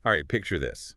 All right, picture this.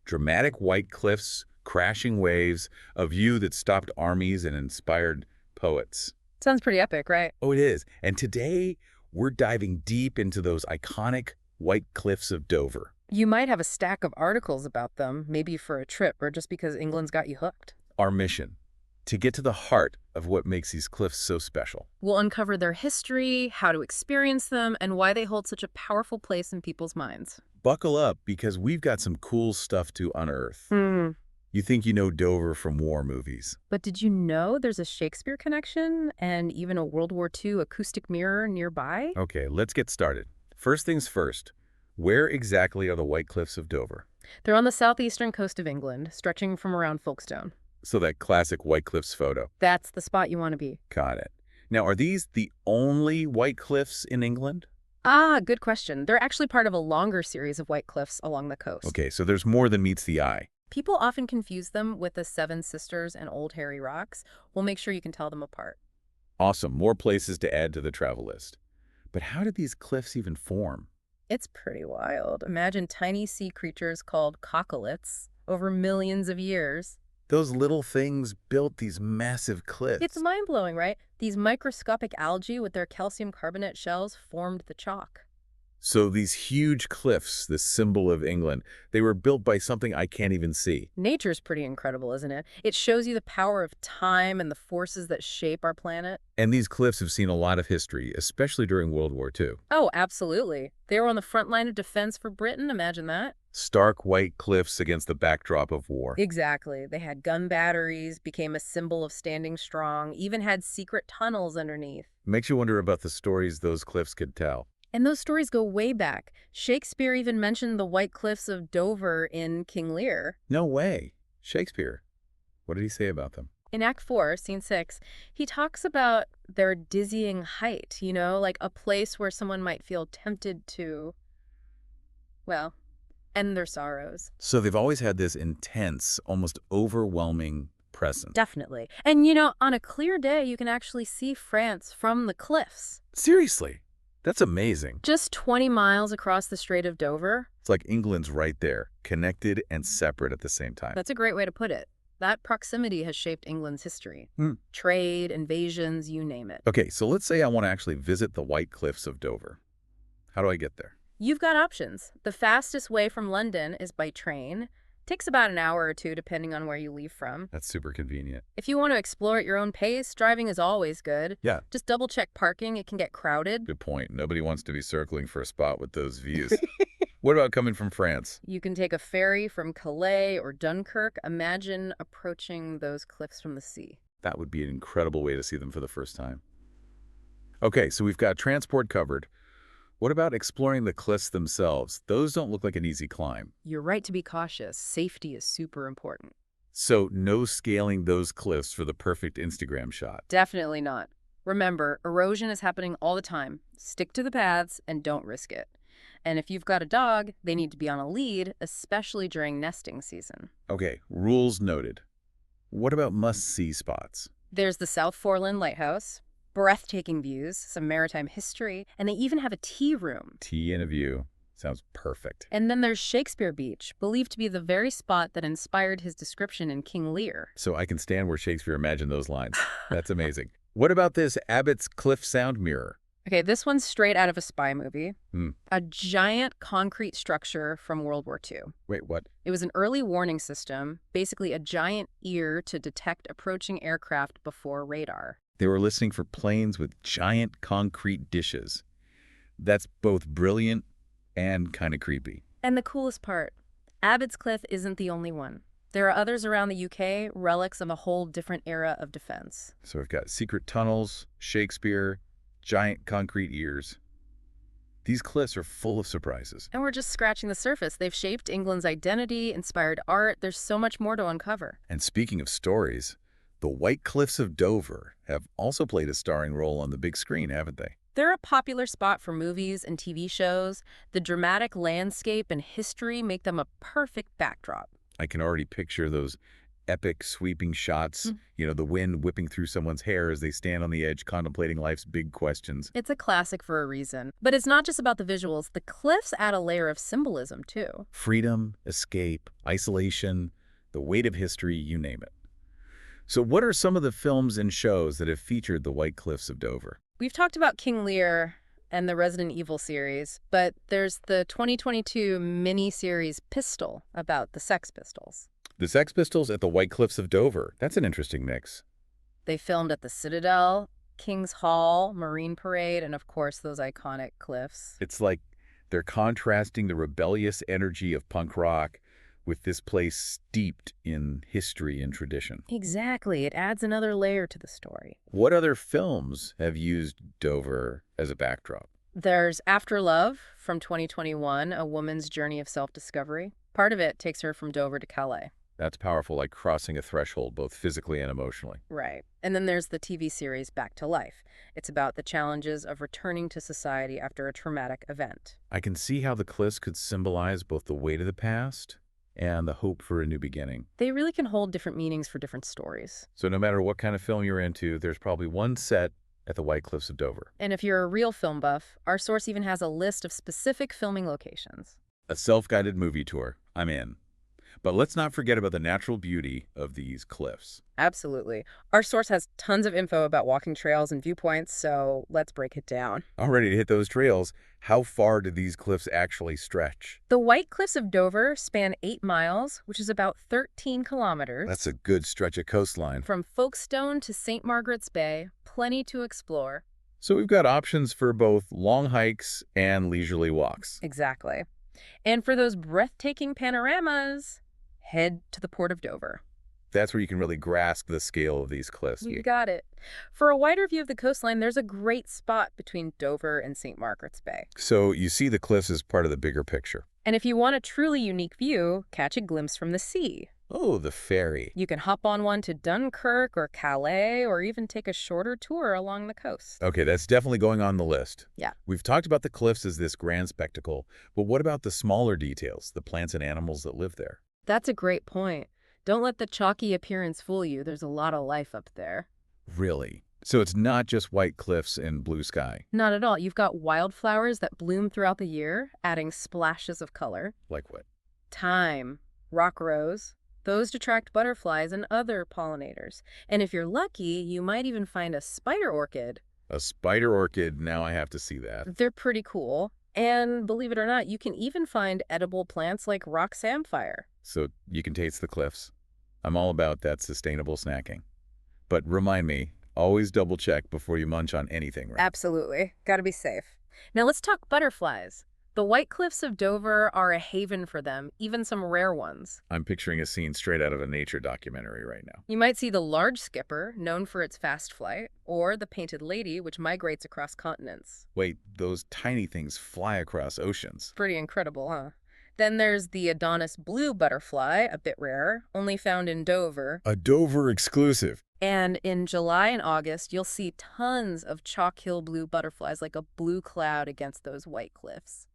Dramatic white cliffs, crashing waves, a view that stopped armies and inspired poets. Sounds pretty epic, right? Oh, it is. And today, we're diving deep into those iconic white cliffs of Dover. You might have a stack of articles about them, maybe for a trip or just because England's got you hooked. Our mission, to get to the heart of what makes these cliffs so special. We'll uncover their history, how to experience them, and why they hold such a powerful place in people's minds. Buckle up because we've got some cool stuff to unearth. Hmm. You think you know Dover from war movies. But did you know there's a Shakespeare connection and even a World War II acoustic mirror nearby? Okay, let's get started. First things first, where exactly are the White Cliffs of Dover? They're on the southeastern coast of England, stretching from around Folkestone. So that classic White Cliffs photo. That's the spot you want to be. Got it. Now, are these the only White Cliffs in England? Ah, good question. They're actually part of a longer series of white cliffs along the coast. Okay, so there's more than meets the eye. People often confuse them with the Seven Sisters and Old Harry Rocks. We'll make sure you can tell them apart. Awesome, more places to add to the travel list. But how did these cliffs even form? It's pretty wild. Imagine tiny sea creatures called coccoliths over millions of years. Those little things built these massive It's cliffs. mind-blowing, right? These microscopic algae with their calcium carbonate shells formed the chalk. So these huge cliffs, this symbol of England, they were built by something I can't even see. Nature's pretty incredible, isn't it? It shows you the power of time and the forces that shape our planet. And these cliffs have seen a lot of history, especially during World War II. Oh, absolutely. They were on the front line of defense for Britain, imagine that. Stark white cliffs against the backdrop of war. Exactly. They had gun batteries, became a symbol of standing strong, even had secret tunnels underneath. Makes you wonder about the stories those cliffs could tell. And those stories go way back. Shakespeare even mentioned the White Cliffs of Dover in King Lear. No way. Shakespeare. What did he say about them? In Act 4, Scene 6, he talks about their dizzying height, like a place where someone might feel tempted to, well, end their sorrows. So they've always had this intense, almost overwhelming presence. Definitely. And on a clear day, you can actually see France from the cliffs. Seriously. That's amazing. Just 20 miles across the Strait of Dover. It's like England's right there, connected and separate at the same time. That's a great way to put it. That proximity has shaped England's history. Hmm. Trade, invasions, you name it. Okay, so let's say I want to actually visit the White Cliffs of Dover. How do I get there? You've got options. The fastest way from London is by train. Takes about an hour or two depending on where you leave from. That's super convenient. If you want to explore at your own pace, driving is always good. Yeah, Just double check parking, it can get crowded. good point. Nobody wants to be circling for a spot with those views. What about coming from France? You can take a ferry from Calais or Dunkirk. Imagine approaching those cliffs from the sea. That would be an incredible way to see them for the first time. Okay, so we've got transport covered. What about exploring the cliffs themselves? Those don't look like an easy climb. You're right to be cautious. Safety is super important. So no scaling those cliffs for the perfect Instagram shot. Definitely not. Remember, erosion is happening all the time. Stick to the paths and don't risk it. And if you've got a dog, they need to be on a lead, especially during nesting season. Okay, rules noted. What about must-see spots? There's the South Foreland Lighthouse, breathtaking views, some maritime history, and they even have a tea room. Tea and a view. Sounds perfect. And then there's Shakespeare Beach, believed to be the very spot that inspired his description in King Lear. So I can stand where Shakespeare imagined those lines. That's amazing. What about this Abbott's Cliff Sound Mirror? Okay, this one's straight out of a spy movie. Hmm. A giant concrete structure from World War II. Wait, what? It was an early warning system, basically a giant ear to detect approaching aircraft before radar. They were listening for planes with giant concrete dishes. That's both brilliant and kind of creepy. And the coolest part, Abbott's Cliff isn't the only one. There are others around the UK, relics of a whole different era of defense. So we've got secret tunnels, Shakespeare, giant concrete ears. These cliffs are full of surprises. And we're just scratching the surface. They've shaped England's identity, inspired art. There's so much more to uncover. And speaking of stories, the White Cliffs of Dover have also played a starring role on the big screen, haven't they? They're a popular spot for movies and TV shows. The dramatic landscape and history make them a perfect backdrop. I can already picture those epic sweeping shots, the wind whipping through someone's hair as they stand on the edge contemplating life's big questions. It's a classic for a reason. But it's not just about the visuals. The cliffs add a layer of symbolism, too. Freedom, escape, isolation, the weight of history, you name it. So what are some of the films and shows that have featured the White Cliffs of Dover? We've talked about King Lear and the Resident Evil series, but there's the 2022 mini-series Pistol about the Sex Pistols. The Sex Pistols at the White Cliffs of Dover. That's an interesting mix. They filmed at the Citadel, King's Hall, Marine Parade, and of course those iconic cliffs. It's like they're contrasting the rebellious energy of punk rock with this place steeped in history and tradition. Exactly. It adds another layer to the story. What other films have used Dover as a backdrop? There's After Love from 2021, a woman's journey of self-discovery. Part of it takes her from Dover to Calais. That's powerful, like crossing a threshold, both physically and emotionally. Right. And then there's the TV series Back to Life. It's about the challenges of returning to society after a traumatic event. I can see how the cliffs could symbolize both the weight of the past and the hope for a new beginning. They really can hold different meanings for different stories. So no matter what kind of film you're into, there's probably one set at the White Cliffs of Dover. And if you're a real film buff, our source even has a list of specific filming locations. A self-guided movie tour. I'm in. But let's not forget about the natural beauty of these cliffs. Absolutely. Our source has tons of info about walking trails and viewpoints, so let's break it down. All ready to hit those trails. How far do these cliffs actually stretch? The White Cliffs of Dover span 8 miles, which is about 13 kilometers. That's a good stretch of coastline. From Folkestone to St. Margaret's Bay, plenty to explore. So we've got options for both long hikes and leisurely walks. Exactly. And for those breathtaking panoramas, head to the Port of Dover. That's where you can really grasp the scale of these cliffs. You got it. For a wider view of the coastline, there's a great spot between Dover and St. Margaret's Bay. So you see the cliffs as part of the bigger picture. And if you want a truly unique view, catch a glimpse from the sea. Oh, the ferry. You can hop on one to Dunkirk or Calais, or even take a shorter tour along the coast. Okay, that's definitely going on the list. Yeah. We've talked about the cliffs as this grand spectacle, but what about the smaller details, the plants and animals that live there? That's a great point. Don't let the chalky appearance fool you. There's a lot of life up there. Really? So it's not just white cliffs and blue sky? Not at all. You've got wildflowers that bloom throughout the year, adding splashes of color. Like what? Thyme, rock rose. Those attract butterflies and other pollinators. And if you're lucky, you might even find a spider orchid. A spider orchid, now I have to see that. They're pretty cool. And believe it or not, you can even find edible plants like rock samphire. So you can taste the cliffs. I'm all about that sustainable snacking. But remind me, always double check before you munch on anything, right? Absolutely. Gotta be safe. Now let's talk butterflies. The White Cliffs of Dover are a haven for them, even some rare ones. I'm picturing a scene straight out of a nature documentary right now. You might see the large skipper, known for its fast flight, or the painted lady, which migrates across continents. Wait, those tiny things fly across oceans. Pretty incredible, huh? Then there's the Adonis blue butterfly, a bit rare, only found in Dover. A Dover exclusive. And in July and August, you'll see tons of chalk hill blue butterflies, like a blue cloud against those white cliffs.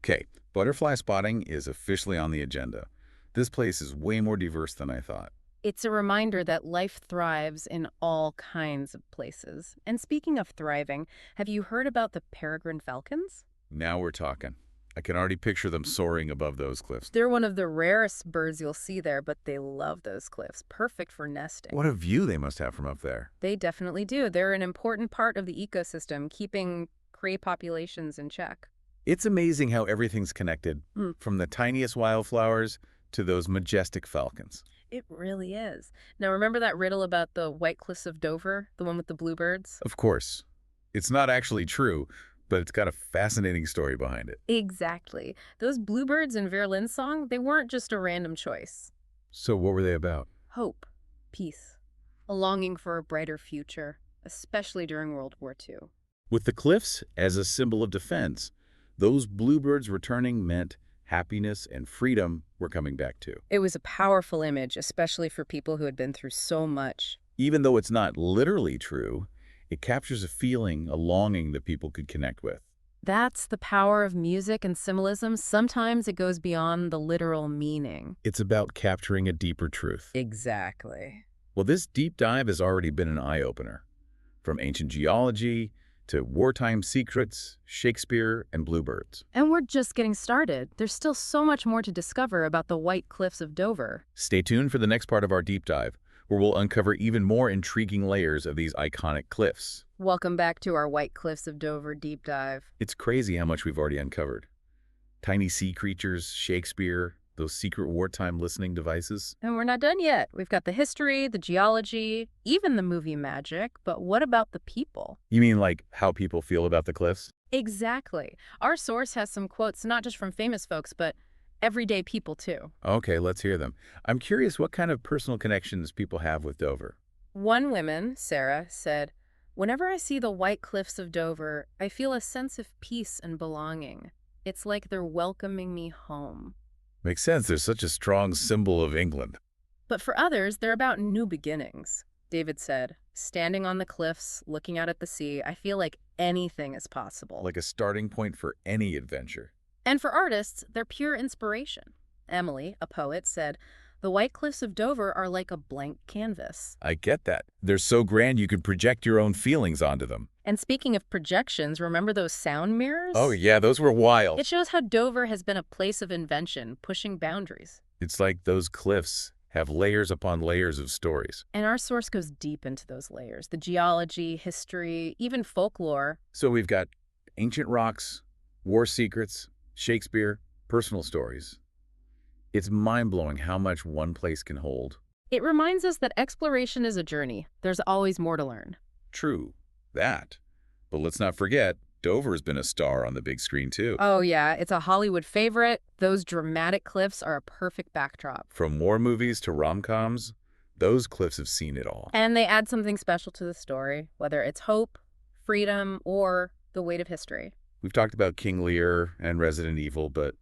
Okay, butterfly spotting is officially on the agenda. This place is way more diverse than I thought. It's a reminder that life thrives in all kinds of places. And speaking of thriving, have you heard about the peregrine falcons? Now we're talking. I can already picture them soaring above those cliffs. They're one of the rarest birds you'll see there, but they love those cliffs. Perfect for nesting. What a view they must have from up there. They definitely do. They're an important part of the ecosystem, keeping prey populations in check. It's amazing how everything's connected, from the tiniest wildflowers to those majestic falcons. It really is. Now, remember that riddle about the White Cliffs of Dover, the one with the bluebirds? Of course. It's not actually true, but it's got a fascinating story behind it. Exactly. Those bluebirds in Vera Lynn's song, they weren't just a random choice. So what were they about? Hope, peace, a longing for a brighter future, especially during World War II. With the cliffs as a symbol of defense, those bluebirds returning meant happiness and freedom were coming back too. It was a powerful image, especially for people who had been through so much. Even though it's not literally true, it captures a feeling, a longing that people could connect with. That's the power of music and symbolism. Sometimes it goes beyond the literal meaning. It's about capturing a deeper truth. Exactly. Well, this deep dive has already been an eye-opener. From ancient geology to wartime secrets, Shakespeare, and bluebirds. And we're just getting started. There's still so much more to discover about the White Cliffs of Dover. Stay tuned for the next part of our deep dive, where we'll uncover even more intriguing layers of these iconic cliffs. Welcome back to our White Cliffs of Dover deep dive. It's crazy how much we've already uncovered. Tiny sea creatures, Shakespeare, those secret wartime listening devices. And we're not done yet. We've got the history, the geology, even the movie magic. But what about the people? You mean like how people feel about the cliffs? Exactly. Our source has some quotes not just from famous folks, but everyday people too. Okay, let's hear them. I'm curious what kind of personal connections people have with Dover. One woman, Sarah, said, "Whenever I see the White Cliffs of Dover, I feel a sense of peace and belonging. It's like they're welcoming me home." Makes sense, there's such a strong symbol of England. But for others, they're about new beginnings. David said, "Standing on the cliffs, looking out at the sea, I feel like anything is possible." Like a starting point for any adventure. And for artists, they're pure inspiration. Emily, a poet, said, "The White Cliffs of Dover are like a blank canvas." I get that. They're so grand you could project your own feelings onto them. And speaking of projections, remember those sound mirrors? Oh yeah, those were wild. It shows how Dover has been a place of invention, pushing boundaries. It's like those cliffs have layers upon layers of stories. And our source goes deep into those layers, the geology, history, even folklore. So we've got ancient rocks, war secrets, Shakespeare, personal stories. It's mind-blowing how much one place can hold. It reminds us that exploration is a journey. There's always more to learn. True, that. But let's not forget, Dover's been a star on the big screen too. Oh yeah, it's a Hollywood favorite. Those dramatic cliffs are a perfect backdrop. From war movies to rom-coms, those cliffs have seen it all. And they add something special to the story, whether it's hope, freedom, or the weight of history. We've talked about King Lear and Resident Evil, but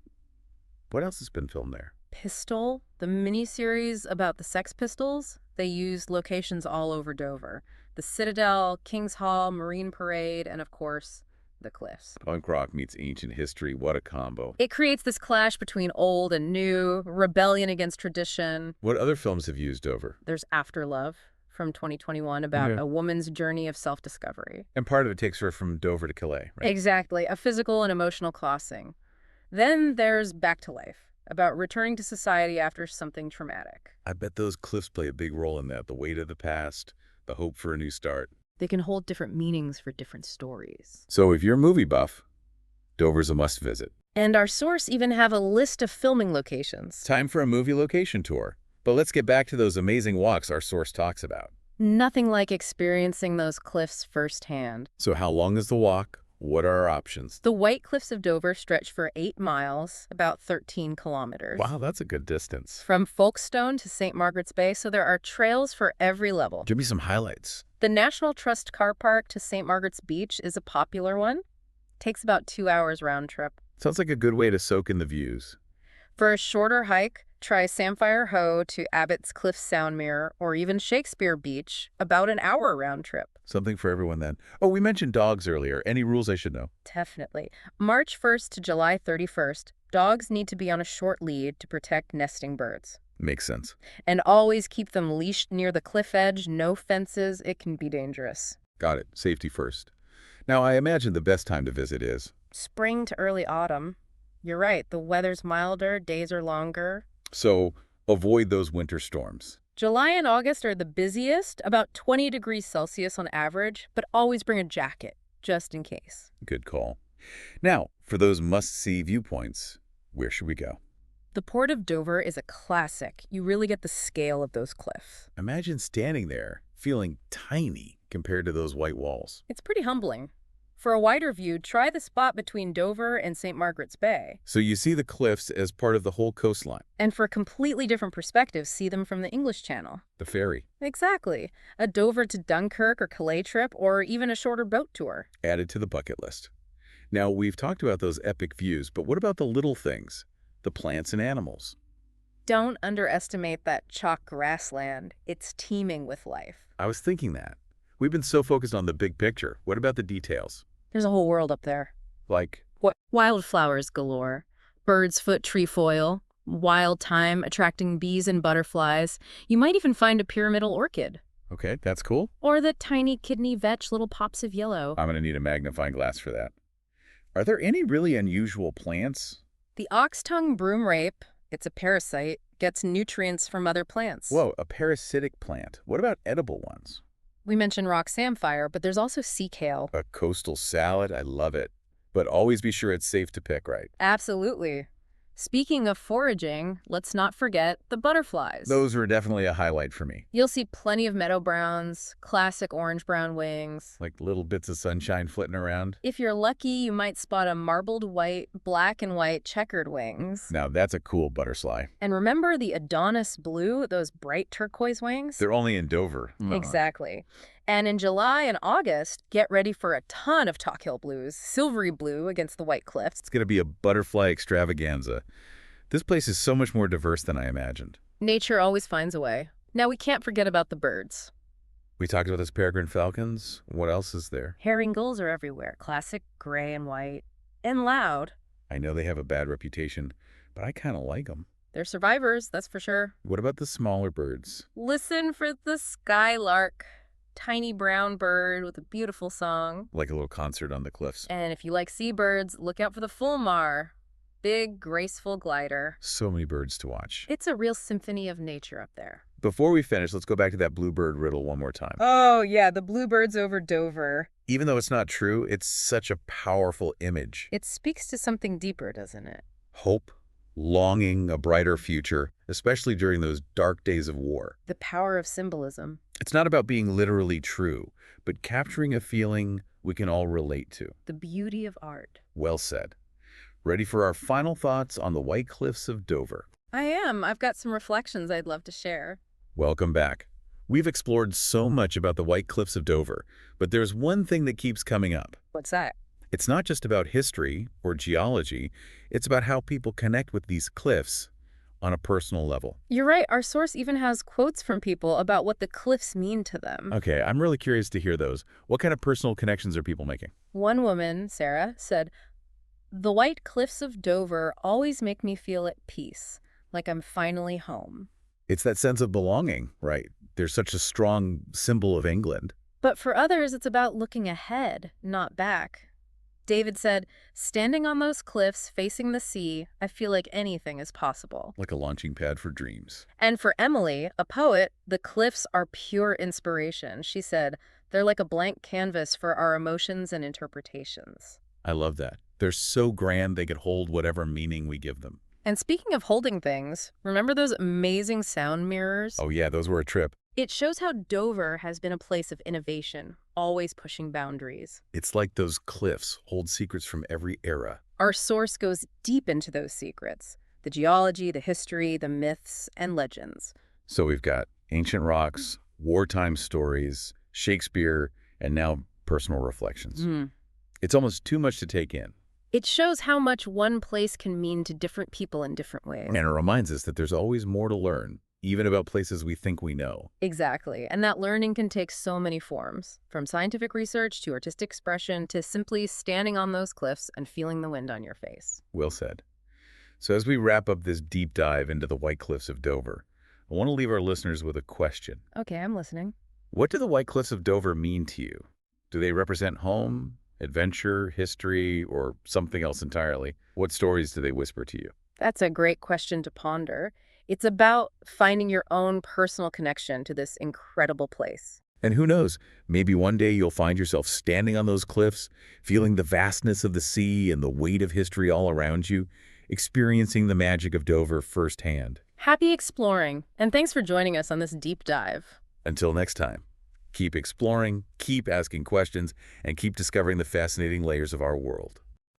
what else has been filmed there? Pistol, the miniseries about the Sex Pistols, they used locations all over Dover. The Citadel, King's Hall, Marine Parade, and of course, the cliffs. Punk rock meets ancient history, what a combo. It creates this clash between old and new, rebellion against tradition. What other films have used Dover? There's After Love from 2021 about Yeah. a woman's journey of self-discovery. And part of it takes her from Dover to Calais, right? Exactly, a physical and emotional crossing. Then there's Back to Life, about returning to society after something traumatic. I bet those cliffs play a big role in that. The weight of the past, the hope for a new start. They can hold different meanings for different stories. So if you're a movie buff, Dover's a must visit. And our source even have a list of filming locations. Time for a movie location tour. But let's get back to those amazing walks our source talks about. Nothing like experiencing those cliffs firsthand. So how long is the walk? What are our options? The White Cliffs of Dover stretch for 8 miles, about 13 kilometers. Wow, that's a good distance. From Folkestone to St. Margaret's Bay, so there are trails for every level. Give me some highlights. The National Trust Car Park to St. Margaret's Beach is a popular one. Takes about 2 hours round trip. Sounds like a good way to soak in the views. For a shorter hike, try Samphire Hoe to Abbott's Cliff Soundmere or even Shakespeare Beach, about an hour round trip. Something for everyone then. Oh, we mentioned dogs earlier. Any rules I should know? Definitely. March 1st to July 31st, dogs need to be on a short lead to protect nesting birds. Makes sense. And always keep them leashed near the cliff edge, no fences, it can be dangerous. Got it. Safety first. Now, I imagine the best time to visit is... Spring to early autumn. You're right, the weather's milder, days are longer. So, avoid those winter storms. July and August are the busiest, about 20 degrees Celsius on average, but always bring a jacket, just in case. Good call. Now, for those must-see viewpoints, where should we go? The Port of Dover is a classic. You really get the scale of those cliffs. Imagine standing there, feeling tiny compared to those white walls. It's pretty humbling. For a wider view, try the spot between Dover and St. Margaret's Bay. So you see the cliffs as part of the whole coastline. And for a completely different perspective, see them from the English Channel. The ferry. Exactly. A Dover to Dunkirk or Calais trip, or even a shorter boat tour. Added to the bucket list. Now, we've talked about those epic views, but what about the little things? The plants and animals. Don't underestimate that chalk grassland. It's teeming with life. I was thinking that. We've been so focused on the big picture. What about the details? There's a whole world up there. Like, Wildflowers galore, bird's foot trefoil, wild thyme attracting bees and butterflies. You might even find a pyramidal orchid. okay, that's cool. Or the tiny kidney vetch little pops of yellow. I'm going to need a magnifying glass for that. Are there any really unusual plants? The ox-tongue broom rape, it's a parasite, gets nutrients from other plants. Whoa, a parasitic plant. What about edible ones? We mentioned rock samphire, but there's also sea kale. A coastal salad, I love it. But always be sure it's safe to pick, right? Absolutely. Speaking of foraging, let's not forget the butterflies. Those were definitely a highlight for me. You'll see plenty of meadow browns, classic orange-brown wings. Like little bits of sunshine flitting around. If you're lucky, you might spot a marbled white, black and white checkered wings. Now that's a cool butterfly. And remember the Adonis blue, those bright turquoise wings? They're only in Dover. Exactly. And in July and August, get ready for a ton of Talk blues, silvery blue against the white cliffs. It's going to be a butterfly extravaganza. This place is so much more diverse than I imagined. Nature always finds a way. Now we can't forget about the birds. We talked about those peregrine falcons. What else is there? Herring gulls are everywhere, classic gray and white, and loud. I know they have a bad reputation, but I kind of like them. They're survivors, that's for sure. What about the smaller birds? Listen for the skylark. Tiny brown bird with a beautiful song. Like a little concert on the cliffs. And if you like seabirds, look out for the fulmar. Big, graceful glider. So many birds to watch. It's a real symphony of nature up there. Before we finish, let's go back to that bluebird riddle one more time. Oh, yeah, the bluebirds over Dover. Even though it's not true, it's such a powerful image. It speaks to something deeper, doesn't it? Hope, longing, a brighter future, especially during those dark days of war. The power of symbolism. It's not about being literally true, but capturing a feeling we can all relate to. The beauty of art. Well said. Ready for our final thoughts on the White Cliffs of Dover? I am. I've got some reflections I'd love to share. Welcome back. We've explored so much about the White Cliffs of Dover, but there's one thing that keeps coming up. What's that? It's not just about history or geology, it's about how people connect with these cliffs on a personal level. You're right. Our source even has quotes from people about what the cliffs mean to them. Okay, I'm really curious to hear those. What kind of personal connections are people making? One woman, Sarah, said, "The White Cliffs of Dover always make me feel at peace, like I'm finally home." It's that sense of belonging, right? There's such a strong symbol of England. But for others, it's about looking ahead, not back. David said, "Standing on those cliffs facing the sea, I feel like anything is possible." Like a launching pad for dreams. And for Emily, a poet, the cliffs are pure inspiration. She said, "They're like a blank canvas for our emotions and interpretations." I love that. They're so grand they could hold whatever meaning we give them. And speaking of holding things, remember those amazing sound mirrors? Oh yeah, those were a trip. It shows how Dover has been a place of innovation, always pushing boundaries. It's like those cliffs hold secrets from every era. Our source goes deep into those secrets, the geology, the history, the myths, and legends. So we've got ancient rocks, wartime stories, Shakespeare, and now personal reflections. It's almost too much to take in. It shows how much one place can mean to different people in different ways. And it reminds us that there's always more to learn, even about places we think we know. Exactly. And that learning can take so many forms, from scientific research to artistic expression to simply standing on those cliffs and feeling the wind on your face. Well said. So as we wrap up this deep dive into the White Cliffs of Dover, I want to leave our listeners with a question. Okay, I'm listening. What do the White Cliffs of Dover mean to you? Do they represent home, adventure, history, or something else entirely? What stories do they whisper to you? That's a great question to ponder. It's about finding your own personal connection to this incredible place. And who knows, maybe one day you'll find yourself standing on those cliffs, feeling the vastness of the sea and the weight of history all around you, experiencing the magic of Dover firsthand. Happy exploring, and thanks for joining us on this deep dive. Until next time, keep exploring, keep asking questions, and keep discovering the fascinating layers of our world.